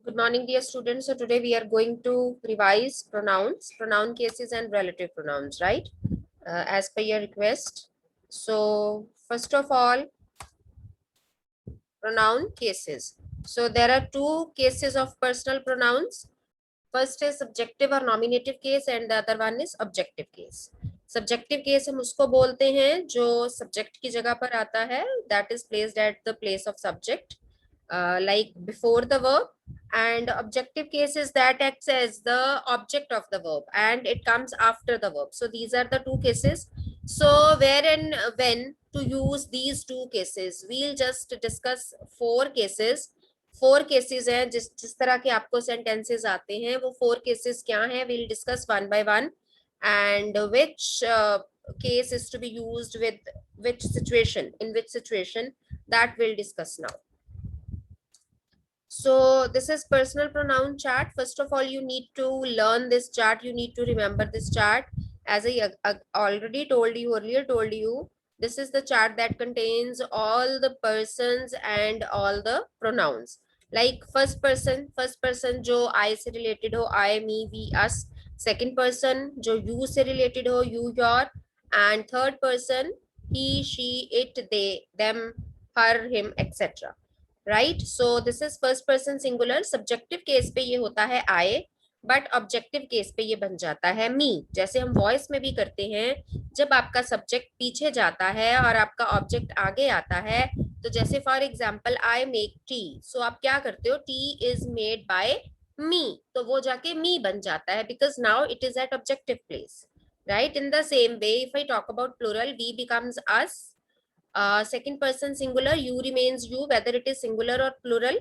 Good morning, dear students. So today we are going to revise pronouns, pronoun cases and relative pronouns, right? As per your request. So first of all, pronoun cases. So there are two cases of personal pronouns. First is subjective or nominative case and the other one is objective case. Subjective case हम उसको बोलते हैं जो subject की जगह पर आता है, that is placed at the place of subject, like before the verb, and objective case is that acts as the object of the verb and it comes after the verb. So these are the two cases. So where and when to use these two cases, we'll just discuss four cases. Four cases हैं, जिस तरह के आपको sentences आते हैं वो four cases क्या हैं, we'll discuss one by one, and which case is to be used with which situation, in which situation, that we'll discuss now. So this is personal pronoun chart. First of all, you need to learn this chart, you need to remember this chart. As I already told you, earlier told you, this is the chart that contains all the persons and all the pronouns. Like first person जो I से related हो, I, me, we, us. Second person जो you से related हो, you, your. And third person he, she, it, they, them, her, him, etc. Right. So this is first person singular. Subjective case पे ये होता है I, but objective case पे ये बन जाता है मी. जैसे हम वॉइस में भी करते हैं, जब आपका सब्जेक्ट पीछे जाता है और आपका ऑब्जेक्ट आगे आता है, तो जैसे for example I make tea, so आप क्या करते हो, tea is made by me, तो वो जाके मी बन जाता है because now it is at objective place, right. In the same way if I talk about plural, we becomes us. Second person singular, you remains you, whether it is singular or plural,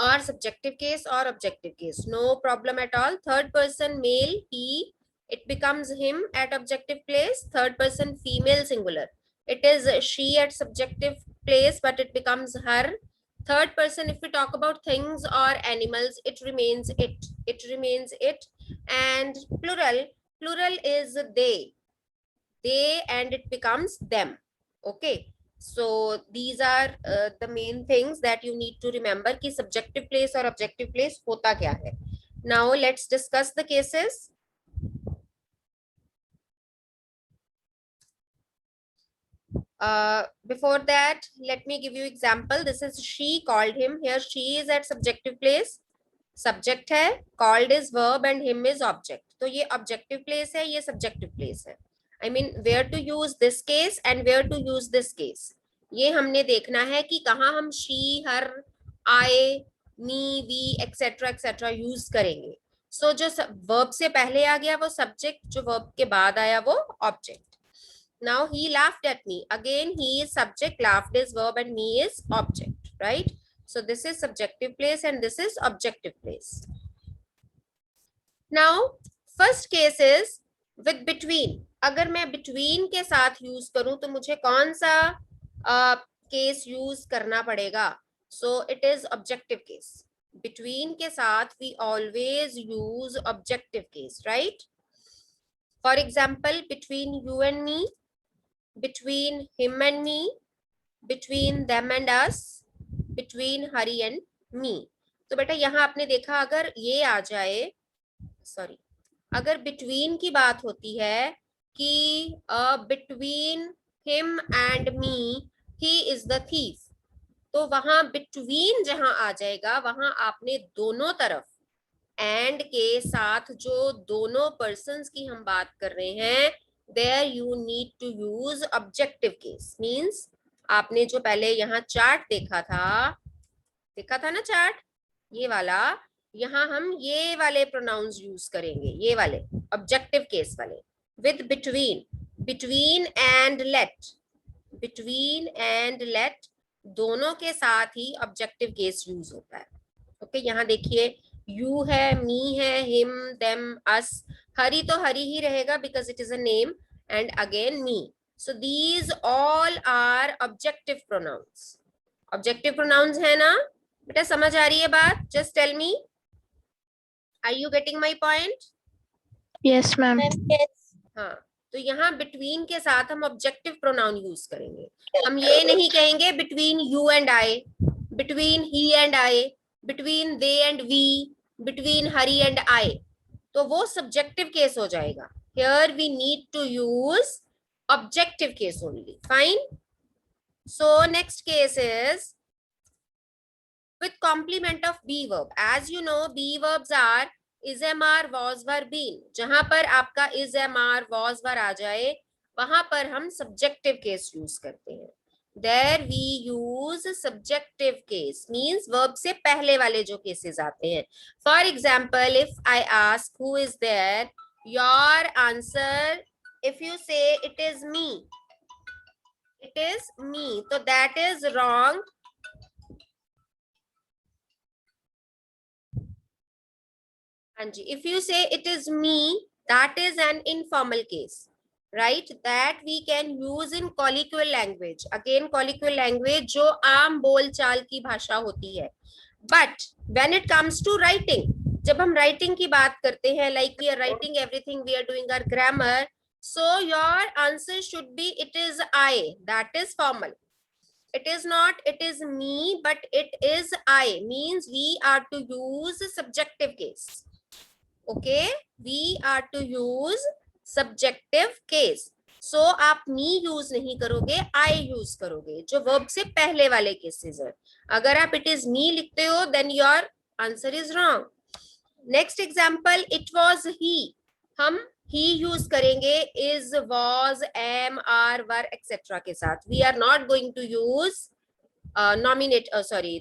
or subjective case or objective case, no problem at all. Third person male, he, it becomes him at objective place. Third person female singular, it is she at subjective place, but it becomes her. Third person, if we talk about things or animals, it remains it remains it. And plural is they and it becomes them. Okay, so these are the main things that you need to remember कि subjective place और objective place होता क्या है. Now let's discuss the cases. Before that, let me give you example. This is she called him. Here she is at subjective place, subject है, called is verb and him is object. तो ये objective place है, ये subjective place है. I mean where to use this case and where to use this case, ये हमने देखना है कि कहाँ हम she, her, I, me, we, etc use करेंगे. So जो verb से पहले आ गया वो subject, जो verb के बाद आया वो object. Now he laughed at me, again he is subject, laughed is verb and me is object, right? So this is subjective place and this is objective place. Now first case is with between. अगर मैं between के साथ use करूं तो मुझे कौन सा case use करना पड़ेगा? So it is objective case. Between के साथ we always use objective case, right? For example, between you and me, between him and me, between them and us, between Hari and me. तो बेटा यहाँ आपने देखा, अगर ये आ जाए, सॉरी, अगर between की बात होती है कि between him and me he is the thief, तो वहां between जहां आ जाएगा वहां आपने दोनों तरफ and के साथ जो दोनों persons की हम बात कर रहे हैं, there you need to use objective case. means आपने जो पहले यहाँ चार्ट देखा था ना चार्ट, ये वाला, यहाँ हम ये वाले प्रोनाउंस यूज करेंगे, ये वाले ऑब्जेक्टिव केस वाले, विद between and let, दोनों के साथ ही ऑब्जेक्टिव केस यूज होता है. ओके, यहाँ देखिए यू है, मी है, हिम, देम, अस. हरी तो हरी ही रहेगा because it is a name, and again me. So these all are objective pronouns. Objective pronouns है ना बेटा, समझ आ रही है बात? Just tell me, are you getting my point? Yes ma'am. हाँ, तो यहाँ बिटवीन के साथ हम ऑब्जेक्टिव प्रोनाउन यूज करेंगे. हम ये नहीं कहेंगे between you and I, between he and I, between they and we, between Hari and I, तो वो subjective case हो जाएगा. Here we need to use objective case only. Fine. So next case is with complement of be verb. As you know, be verbs are is, am, are, was, were, been. जहां पर आपका is, am, are, was, were आ जाए, वहां पर हम subjective case use करते हैं. There we use subjective case, means verb से पहले वाले जो cases आते हैं. For example, if I ask who is there, your answer, if you say it is me, it is me, so that is wrong. If you say it is me, that is an informal case, right? That we can use in colloquial language. Again, colloquial language जो आम बोलचाल की भाषा होती है. But when it comes to writing, जब हम writing की बात करते हैं, like we are writing everything, we are doing our grammar, so your answer should be it is I. That is formal. It is not it is me, but it is I, means we are to use subjective case. Okay, we are to use subjective case. So आप me use नहीं करोगे, I use करोगे, जो verb से पहले वाले cases है. अगर आप it is me लिखते हो, then your answer is wrong. Next example, it was he. हम he use करेंगे is, was, am, are, were, etc. के साथ. We are not going to use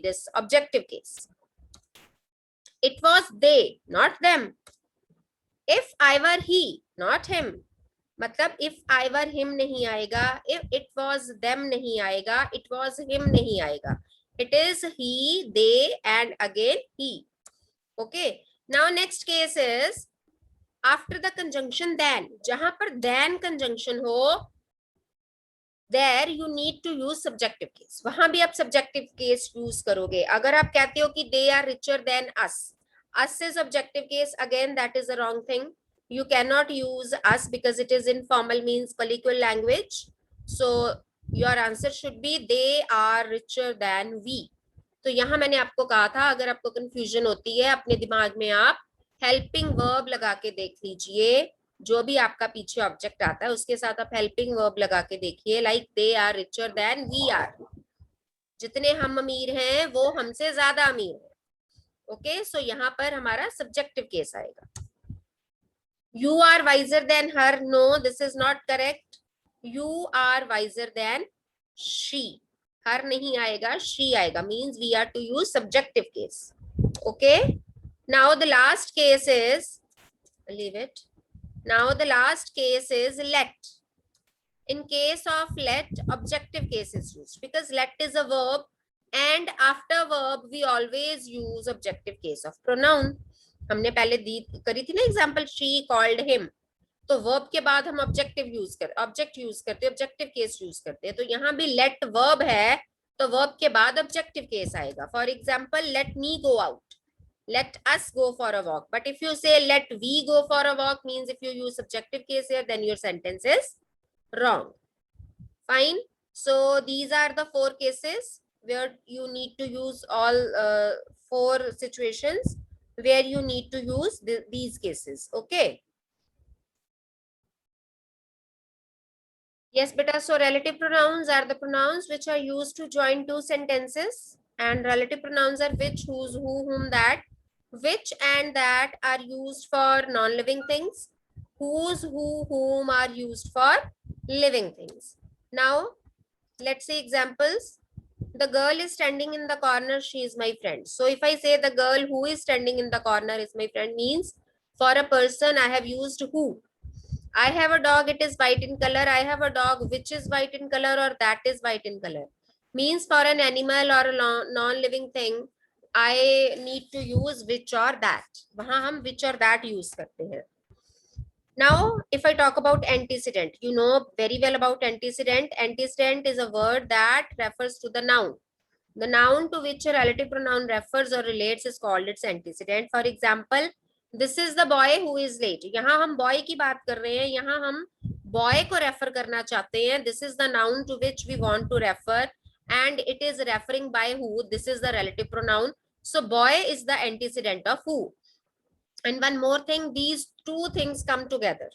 this objective case. It was they, not them. If I were he, not him. मतलब if I were him नहीं आएगा, if it was them नहीं आएगा, it was him नहीं आएगा. It is he, they, and again he. Okay. Now next case is after the conjunction then. जहां पर then conjunction हो, there you need to use subjective case. वहां भी आप subjective case use करोगे. अगर आप कहते हो कि they are richer than us, us is objective case, again that is a wrong thing. You cannot use us because it is informal, means colloquial language. So your answer should be they are richer than we. तो यहाँ मैंने आपको कहा था, अगर आपको confusion होती है, अपने दिमाग में आप helping verb लगा के देख लीजिए. जो भी आपका पीछे ऑब्जेक्ट आता है उसके साथ आप हेल्पिंग वर्ब लगा के देखिए, like they are richer than we are. जितने हम अमीर हैं वो हमसे ज्यादा अमीर हैं. ओके, सो यहाँ पर हमारा सब्जेक्टिव केस आएगा. You are wiser than her, no this is not correct. You are wiser than she, her नहीं आएगा, शी आएगा, means we are to use subjective case. Okay, now the last case is, leave it. Now the last case is let. In case of let, objective case is used because let is a verb and after verb we always use objective case of pronoun. हमने पहले करी थी ना example, she called him. तो verb के बाद हम objective use करते, object use करते, objective case use करते हैं. तो यहाँ भी let verb है तो verb के बाद objective case आएगा. For example, let me go out. Let us go for a walk. But if you say let we go for a walk, means if you use subjective case here, then your sentence is wrong. Fine. So these are the 4 cases where you need to use all 4 situations where you need to use these cases. Okay. Yes, beta. So relative pronouns are the pronouns which are used to join 2 sentences, and relative pronouns are which, whose, who, whom, that. Which and that are used for non-living things. Whose, who, whom are used for living things. Now, let's say examples. The girl is standing in the corner, she is my friend. So if I say the girl who is standing in the corner is my friend, means for a person I have used who. I have a dog, it is white in color. I have a dog which is white in color or that is white in color. Means for an animal or a non-living thing, I need to use which or that. वहाँ हम which or that use करते हैं. Now, if I talk about antecedent, you know very well about antecedent. Antecedent is a word that refers to the noun. The noun to which a relative pronoun refers or relates is called its antecedent. For example, this is the boy who is late. यहाँ हम boy की बात कर रहे हैं, यहाँ हम boy को refer करना चाहते हैं. This is the noun to which we want to refer. And it is referring by who. This is the relative pronoun. So boy is the antecedent of who. And one more thing, these two things come together.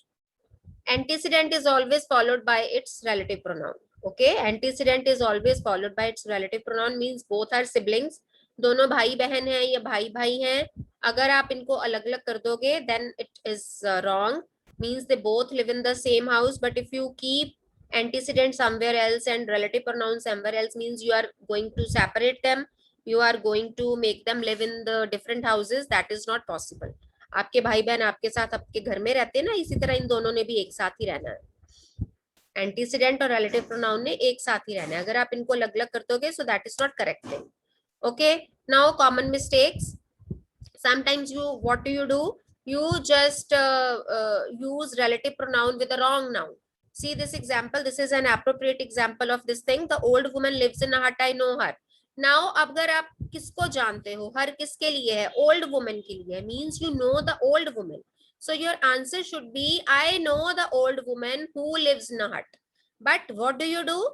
Antecedent is always followed by its relative pronoun. Okay, antecedent is always followed by its relative pronoun, means both are siblings. दोनों भाई बहन हैं या भाई भाई हैं. अगर आप इनको अलग अलग कर दोगे, then it is wrong. Means they both live in the same house. But if you keep antecedent somewhere else and relative pronoun somewhere else, means you are going to separate them. You are going to make them live in the different houses. That is not possible. आपके भाई बहन आपके साथ आपके घर में रहते हैं ना, इसी तरह इन दोनों ने भी एक साथ ही रहना है. एंटीसीडेंट और रिलेटिव प्रोनाउन ने एक साथ ही रहना है. अगर आप इनको अलग अलग कर दोगे, so that is not correct thing. Okay, now common mistakes. Sometimes what do you do? You just use relative pronoun with a wrong noun. See this example. This is an appropriate example of this thing. The old woman lives in a hut. I know her. Now अगर आप किसको जानते हो, हर किसके लिए है? Old woman के लिए. Means you know the old woman. So your answer should be, I know the old woman who lives in a hut. But what do?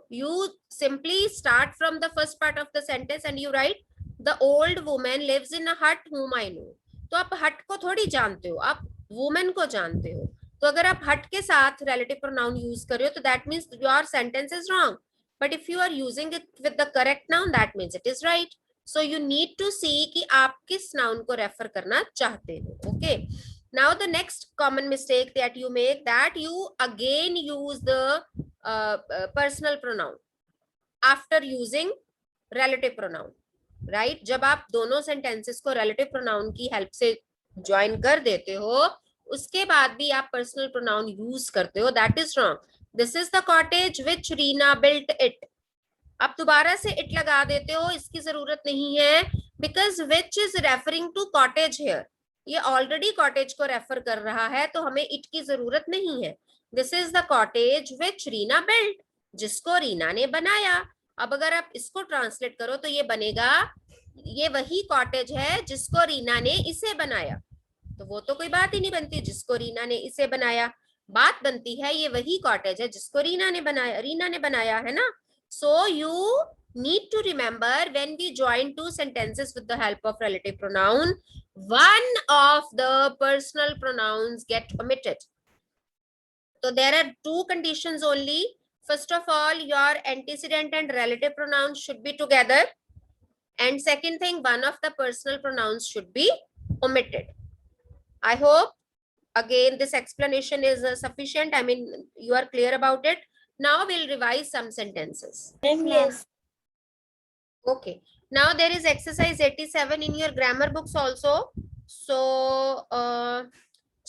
You simply start from the first part of the sentence and you write, the old woman lives in a hut whom I know. तो आप हट को थोड़ी जानते हो, आप women को जानते हो. तो अगर आप हट के साथ relative pronoun यूज कर रहे हो, तो that means your sentence is wrong. But if you are using it with the correct noun, that means it is right. So you need to see कि आप किस noun को refer करना चाहते हो. Okay. Now the next common mistake that you make, that you again use the personal pronoun after using relative pronoun. Right right? जब आप दोनों सेंटेंसेस को रिलेटिव प्रोनाउन की हेल्प से ज्वाइन कर देते हो, उसके बाद भी आप पर्सनल प्रोनाउन यूज करते हो, that is wrong. This is the cottage which Reena built it. आप दोबारा से इट लगा देते हो, इसकी जरूरत नहीं है, because which is referring to cottage here. ये ऑलरेडी कॉटेज को रेफर कर रहा है, तो हमें इट की जरूरत नहीं है. This is the cottage which Reena built, जिसको रीना ने बनाया. अब अगर आप इसको ट्रांसलेट करो तो ये बनेगा, ये वही कॉटेज है जिसको रीना ने इसे बनाया. तो वो तो कोई बात ही नहीं बनती, जिसको रीना ने इसे बनाया. बात बनती है ये वही कॉटेज है जिसको रीना ने बनाया है ना. So you need to remember, when we join two sentences with the help of relative pronoun, one of the personal pronouns get omitted. So there are two conditions only. First of all, your antecedent and relative pronouns should be together. And second thing, one of the personal pronouns should be omitted. I hope again this explanation is sufficient. I mean, you are clear about it. Now we'll revise some sentences. Yes. Okay. Now there is exercise 87 in your grammar books also. So,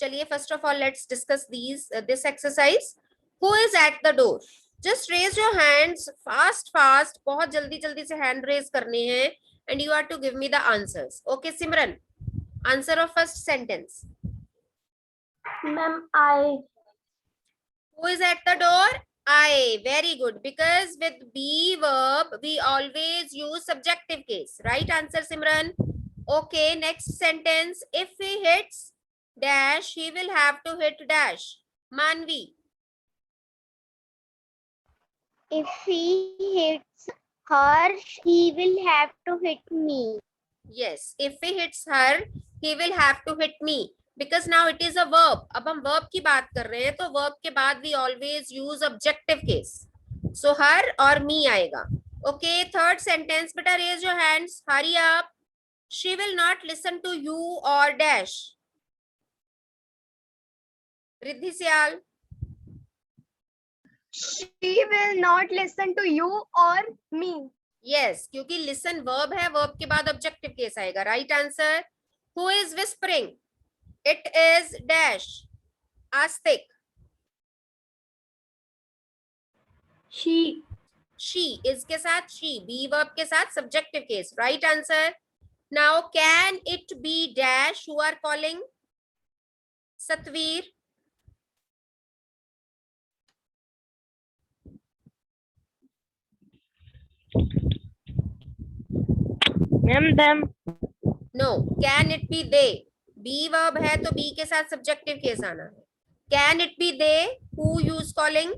chaliye, first of all, let's discuss this exercise. Who is at the door? Just raise your hands fast. बहुत जल्दी से hand raise करने हैं, and you are to give me the answers. Okay, Simran. Answer of first sentence. Ma'am, I. Who is at the door? I. Very good. Because with be verb, we always use subjective case. Right answer, Simran. Okay, next sentence. If he hits dash, he will have to hit dash. Manvi. If he hits her, he will have to hit me. Yes, if he hits her, he will have to hit me. Because now it is a verb. अब हम verb की बात कर रहे हैं, तो verb के बाद we always use objective case. So her और me आएगा. Okay, third sentence. Beta, raise your hands. Hurry up. She will not listen to you or dash. Riddhi Syal. She will not listen to you or me. Yes, क्योंकि listen verb है, verb के बाद objective case आएगा. Right answer. Who is whispering? It is dash. Astik. She. She. इसके साथ she. Be verb के साथ subjective case. Right answer. Now, can it be dash who are calling? Satvir. Ma'am, them. No. Can it be they? Be verb है तो be के साथ subjective case आना है. Can it be they who use calling?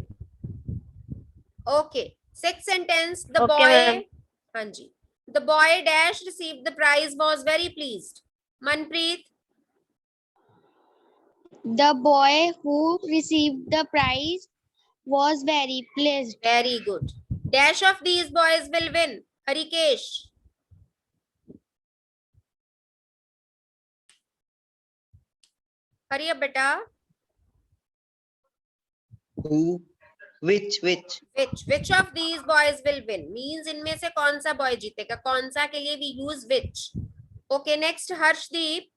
Okay. Sixth sentence. The Okay, boy. ma'am. हाँ जी. The boy dash received the prize was very pleased. Manpreet. The boy who received the prize was very pleased. Very good. Dash of these boys will win. Harikesh. Hurry up, beta. Who? Which? Which of these boys will win? Means इनमें से कौन सा boy जीतेगा? कौन सा के लिए we use which? Okay, next Harshdeep.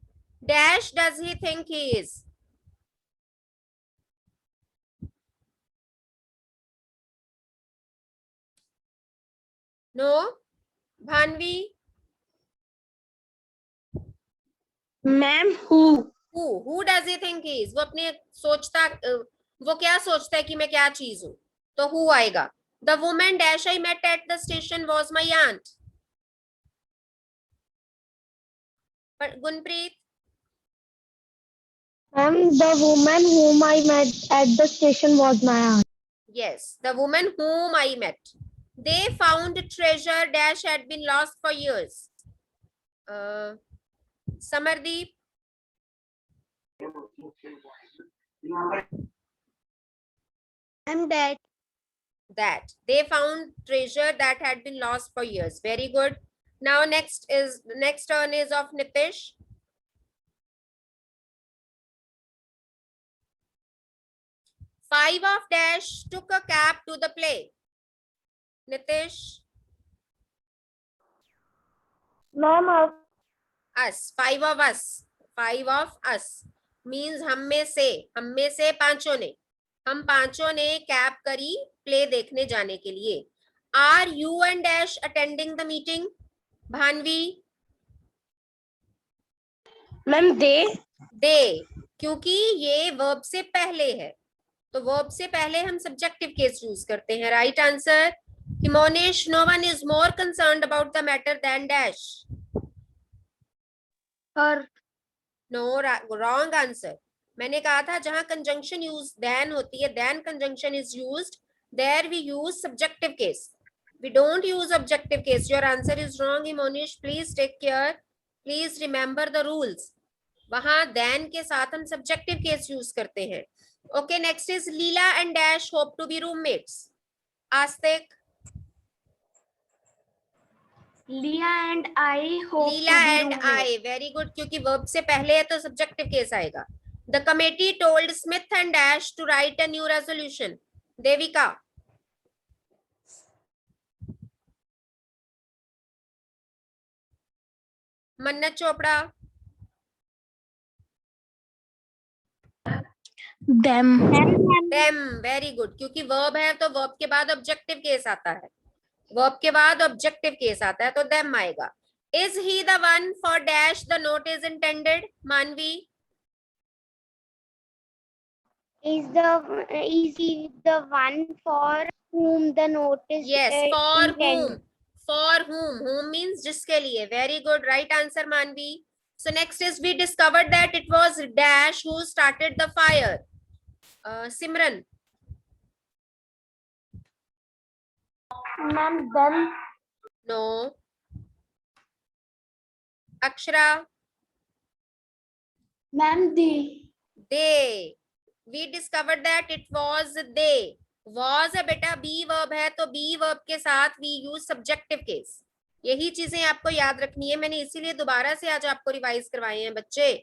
Dash does he think he is? No? Bhanvi? Ma'am, who? Who does he think he is? वो अपने सोचता वो क्या सोचता है कि मैं क्या चीज हूं? तो who आएगा? The woman dash I met at the station was my aunt. But Gunpreet? Ma'am, the woman whom I met at the station was my aunt. Yes, the woman whom I met. They found treasure dash had been lost for years. Samardeep? I'm dead. That they found treasure that had been lost for years. Very good. Now next turn is of Nitish. Five of dash took a cab to the play. Nitish. Ma'am, Us. Five of us. Five of us means हम में से पांचों ने, हम पांचों ने cab करी play देखने जाने के लिए. Are you and dash attending the meeting? Bhanvi. ma'am, they. क्योंकि ये वर्ब से पहले है तो वर्ब से पहले हम सब्जेक्टिव केस यूज करते हैं. Right answer. Himonesh. No one is more concerned about the matter than dash. Her. No, wrong answer. मैंने कहा था जहां कंजंक्शन यूज देन होती है, than conjunction is used, there we use subjective case, we don't use objective case. Your answer is wrong Himonish. Please take care, please remember the rules. वहां than के साथ हम सब्जेक्टिव केस यूज करते हैं. Okay, next is Leela and dash hope to be roommates. Astik. Leah and I hope Leela to be and roommates. I. Very good, क्योंकि verb से पहले है तो सब्जेक्टिव केस आएगा. The committee told Smith and dash to write a new resolution. Devika. Mannat Chopra. Them. Them. Very good, क्योंकि verb है तो verb के बाद ऑब्जेक्टिव केस आता है, वर्ब के बाद ऑब्जेक्टिव केस आता है तो देम आएगा. Is he the one for dash the note is intended. मानवी. Is he the one for whom the note is Yes, for intended? whom. For whom. Whom means जिसके लिए. Very good. Right answer, Manvi. So next is we discovered that it was Dash who started the fire. Simran. Ma'am, them. No. Akshara. Ma'am, They. We discovered that it was they. Was है बेटा B verb है तो B verb के साथ we use subjective case. यही चीजें आपको याद रखनी है, मैंने इसीलिए दोबारा से आज आपको रिवाइज करवाए हैं बच्चे.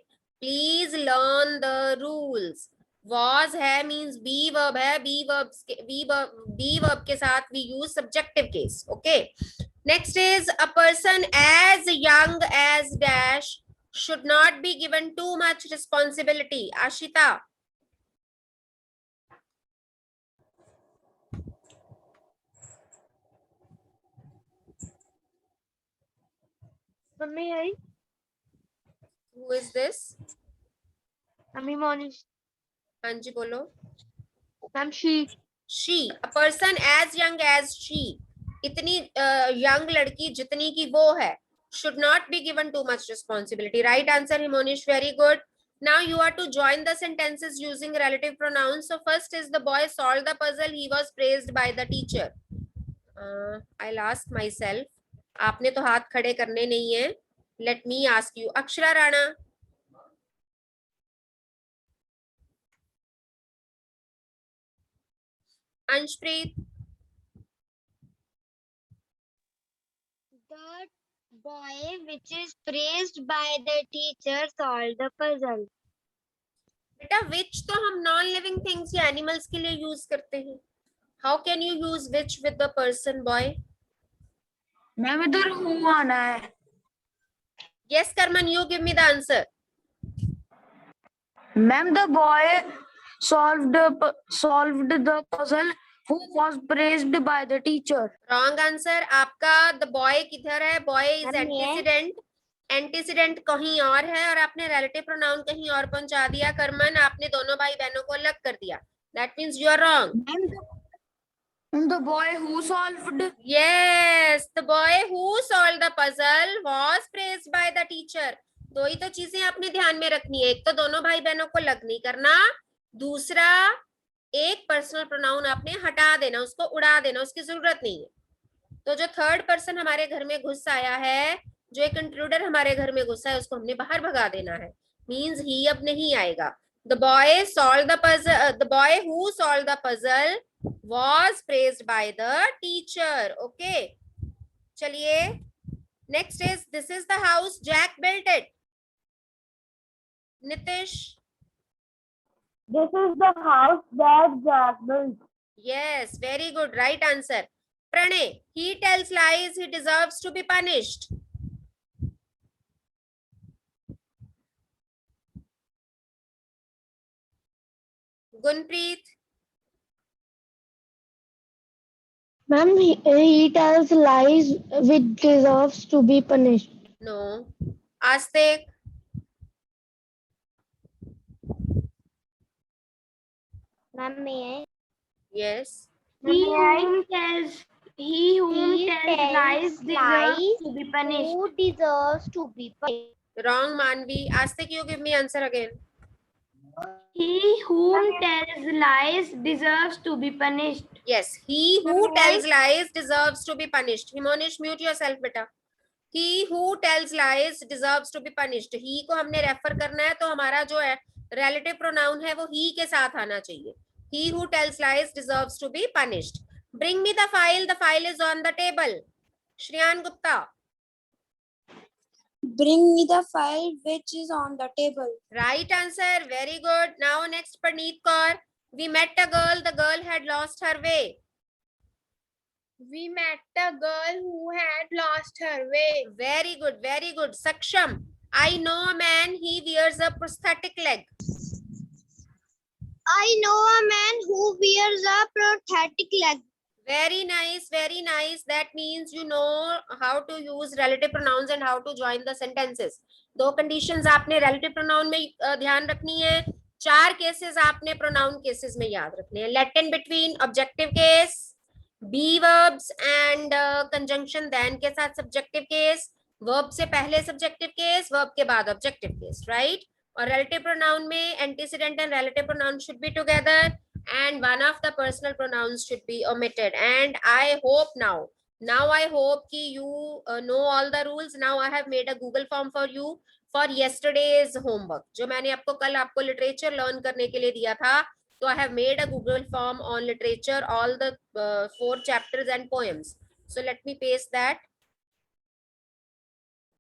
Please learn the rules. was है मींस बी वर्ब है, बी वर्ब के साथ we use subjective case. Okay, next is a person as young as dash should not be given too much responsibility. Ashita. Mummy, Who is this? Mummy, Monish. हाँ जी बोलो. Ma'am, she. She. A person as young as she. इतनी young लड़की जितनी की वो है. Should not be given too much responsibility. Right answer, Himonish. Very good. Now you are to join the sentences using relative pronouns. So first is the boy solved the puzzle. He was praised by the teacher. I'll ask myself. आपने तो हाथ खड़े करने नहीं है. Let me ask you. Akshara Rana. Anshpreet. The boy which is praised by the teacher solved the puzzle. बेटा विच तो हम नॉन लिविंग थिंग्स या एनिमल्स के लिए यूज करते हैं. How can you use which with the person boy? Ma'am इधर हूँ आना है. Yes Karman, you give me the answer. Ma'am the boy solved the puzzle who was praised by the teacher. Wrong answer आपका. The boy किधर है? Boy is Ma'am, ये- antecedent. Antecedent कहीं और है और आपने रिलेटिव प्रोनाउन कहीं और पहुंचा दिया. करमन, आपने दोनों भाई बहनों को अलग कर दिया. That means you are wrong. Ma'am, the boy who solved. Yes, the boy who solved the puzzle was praised by the teacher. दो ही तो चीजें आपने ध्यान में रखनी है. एक तो दोनों भाई बहनों को लग नहीं करना. दूसरा, एक पर्सनल प्रोनाउन आपने हटा देना, उसको उड़ा देना, उसकी जरूरत नहीं है. तो जो थर्ड पर्सन हमारे घर में घुस आया है, जो एक इंट्रूडर हमारे घर में घुसा है, उसको हमने बाहर भगा देना है. मीन्स ही अब नहीं आएगा. The boy solve the puzzle. The boy who solve the puzzle was praised by the teacher. Okay, चलिए. Next is, this is the house Jack built it. Nitish. This is the house that Jack built. Yes, very good, right answer. Pranay, he tells lies, he deserves to be punished. Gunpreet. Ma'am, he tells lies which deserves to be punished. No. Astik. Ma'am, may I? Yes. He whom tells lies deserves to be punished. Who deserves to be punished? Wrong, Manvi. Astik, you give me answer again. He whom tells lies deserves to be punished. Yes, he who tells lies deserves to be punished. Himonish, mute yourself, beta. He who tells lies deserves to be punished. He को हमने refer करना है, तो हमारा जो है relative pronoun है वो he के साथ आना चाहिए. He who tells lies deserves to be punished. Bring me the file. The file is on the table. Shriyan Gupta. Bring me the file which is on the table. Right answer. Very good. Now next, Praneet Kaur. We met a girl. The girl had lost her way. We met a girl who had lost her way. Very good. Very good. Saksham. I know a man. He wears a prosthetic leg. I know a man who wears a prosthetic leg. Very nice. Very nice. That means you know how to use relative pronouns and how to join the sentences. दो conditions आपने relative pronoun में ध्यान रखनी है. 4 cases आपने pronoun cases में याद रखने हैं. Let in between objective case, be verbs and conjunction then के साथ subjective case, verb से पहले subjective case, verb के बाद objective case, right? और relative pronoun में antecedent and relative pronoun should be together and one of the personal pronouns should be omitted. And I hope now I hope ki you know all the rules. Now I have made a Google form for you for yesterday's homework. जो मैंने आपको literature learn करने के लिए दिया था, तो I have made a Google form on literature, all the 4 chapters and poems. So let me paste that.